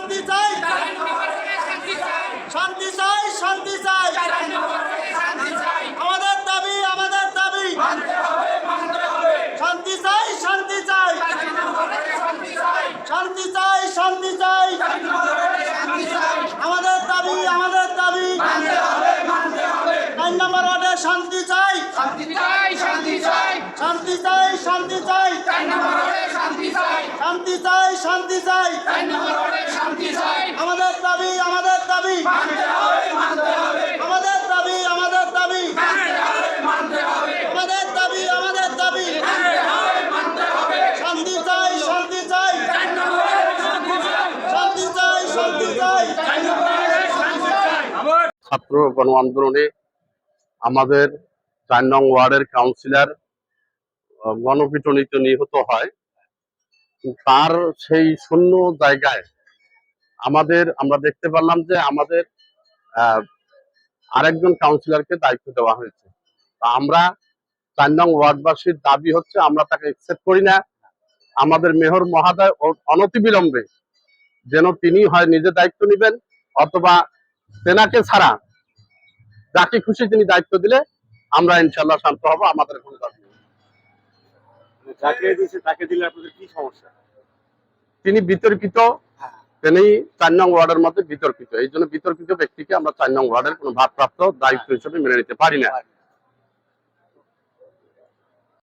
শান্তি চাই, শান্তি চাই, শান্তি চাই। আমাদের দাবি, আমাদের দাবি, শান্তি চাই, শান্তি চাই, শান্তি চাই, শান্তি চাই। আমাদের দাবি, আমাদের দাবি, 9 নম্বর ওয়ার্ডে শান্তি চাই, শান্তি চাই, শান্তি চাই, শান্তি চাই, শান্তি চাই, শান্তি চাই, শান্তি চাই। আমাদের দাবি, আমাদের দাবি, আমাদের দাবি, আমাদের দাবি, আমাদের দাবি, আমাদের দাবি, শান্তি চাই, শান্তি চাই, শান্তি চাই, শান্তি চাই। ছাত্র গণ আন্দোলনে আমাদের 4 নং ওয়ার্ডের কাউন্সিলর গণপিটুনিতে নিহত হয়। তার সেই শূন্য জায়গায় আমরা দেখতে পারলাম যে আমাদের আরেকজন কাউন্সিলরকে দায়িত্ব দেওয়া হয়েছে। আমরা 4 নং ওয়ার্ডবাসীর দাবি হচ্ছে আমরা তাকে একসেপ্ট করি না। আমাদের মেয়র মহোদয় অনতিবিলম্বে যেন তিনি হয় নিজে দায়িত্ব নেবেন, অথবা তেনাকে ছাড়া যাকে খুশি তিনি দায়িত্ব দিলে আমরা ইনশাল্লাহ শান্ত হব। আমাদের কোনো দাবি নেই। যাকে দিয়েছে তাকে দিলে আপনাদের কি সমস্যা? তিনি বিতর্কিত, তিনি 4 নং ওয়ার্ডের মধ্যে বিতর্কিত। এই জন্য বিতর্কিত ব্যক্তিকে আমরা 4 নং ওয়ার্ডের কোনো ভারপ্রাপ্ত দায়িত্ব হিসেবে মেনে নিতে পারি না।